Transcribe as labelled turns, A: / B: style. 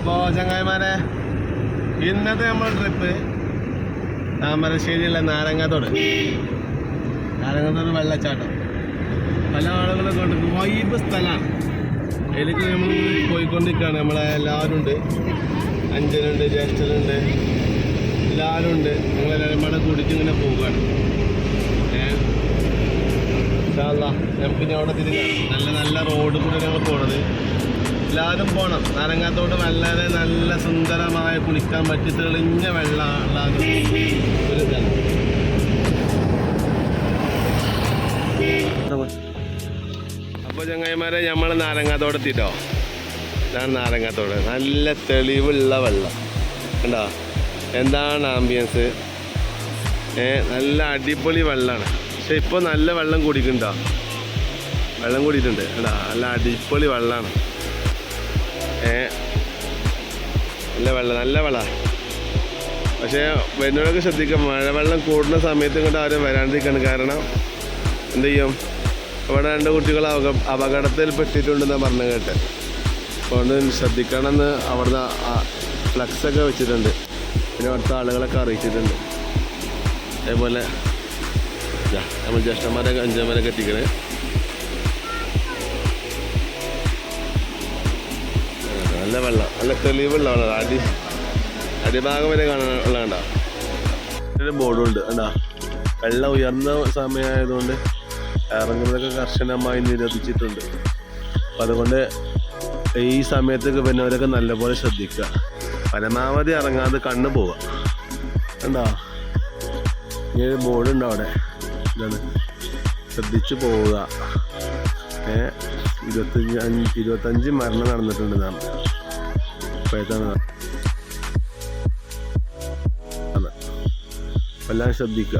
A: അപ്പോൾ ചങ്ങായിമാരെ ഇന്നത്തെ നമ്മുടെ ട്രിപ്പ് താമരശ്ശേരിയുള്ള നാരങ്ങാത്തോട് വെള്ളച്ചാട്ടം. പല ആളുകളൊക്കെ ഉണ്ട്, വൈബ് സ്ഥലമാണ്. അതിലേക്ക് നമ്മൾ പോയിക്കൊണ്ടിരിക്കുകയാണ്. നമ്മളെ എല്ലാവരും ഉണ്ട്, അഞ്ചനുണ്ട്, ജ്യേഷ്ഠനുണ്ട്, എല്ലാവരും ഉണ്ട്. ഞങ്ങളെല്ലാവരും കൂടെ കൂടിയിട്ട് ഇങ്ങനെ പോവുകയാണ്. നമുക്കിനി അവിടെ തിരികാം. നല്ല നല്ല റോഡ് കൂടെ ഞങ്ങൾ പോണത്. എല്ലാവരും പോകണം. നാരങ്ങാത്തോട് വളരെ നല്ല സുന്ദരമായ കുളിക്കാൻ പറ്റി തെളിഞ്ഞ വെള്ളമുള്ള ഒരു സ്ഥലം. അപ്പോൾ ചങ്ങായിമാരെ നമ്മൾ നാരങ്ങാത്തോട് എത്തിയിട്ടോ. ഇതാണ് നാരങ്ങാത്തോട്. നല്ല തെളിവുള്ള വെള്ളം കണ്ടോ, എന്താണ് ആംബിയൻസ്. നല്ല അടിപൊളി വെള്ളമാണ്. പക്ഷെ ഇപ്പോൾ നല്ല വെള്ളം കുടിക്കുന്നുണ്ടോ, വെള്ളം കൂടിയിട്ടുണ്ട് കേട്ടോ. നല്ല അടിപൊളി വെള്ളമാണ്. നല്ല വെള്ളം. പക്ഷേ വരുന്നവരൊക്കെ ശ്രദ്ധിക്കാം, മഴവെള്ളം കൂടുന്ന സമയത്ത് ഇങ്ങോട്ട് ആരും വരാണ്ടിരിക്കണം. കാരണം എന്ത് ചെയ്യും, അവിടെ 2 കുട്ടികൾ അപകടത്തിൽ പെട്ടിട്ടുണ്ടെന്നാണ് പറഞ്ഞു കേട്ട്. അതുകൊണ്ട് ശ്രദ്ധിക്കണമെന്ന് അവിടുന്ന് ഫ്ലക്സൊക്കെ വെച്ചിട്ടുണ്ട്. പിന്നെ അവിടുത്തെ ആളുകളൊക്കെ അറിയിച്ചിട്ടുണ്ട്. അതേപോലെ നമ്മൾ ജ്യേഷ്ഠന്മാരെ അഞ്ചന്മാരൊക്കെ എത്തിക്കണേ. നല്ല വെള്ളം, നല്ല തെളിവുള്ള വെള്ളം. അടിഭാഗം വരെ കാണാനുള്ള കണ്ടോ. ഒരു ബോർഡും ഉണ്ട് കണ്ടോ. വെള്ളം ഉയർന്ന സമയമായതുകൊണ്ട് ഇറങ്ങുന്നതൊക്കെ കർശനമായി നിരോധിച്ചിട്ടുണ്ട്. അപ്പം അതുകൊണ്ട് ഈ സമയത്തൊക്കെ വരുന്നവരൊക്കെ നല്ലപോലെ ശ്രദ്ധിക്കുക. പരമാവധി ഇറങ്ങാതെ കണ്ണു പോവുക കണ്ടോ. ഇനി ഒരു ബോർഡുണ്ട് അവിടെ, ഇതാണ് ശ്രദ്ധിച്ചു പോവുക. 25 മരണം നടന്നിട്ടുണ്ട് എന്നാണ് ഇപ്പോഴത്താണ്. എല്ലാം ശ്രദ്ധിക്കുക.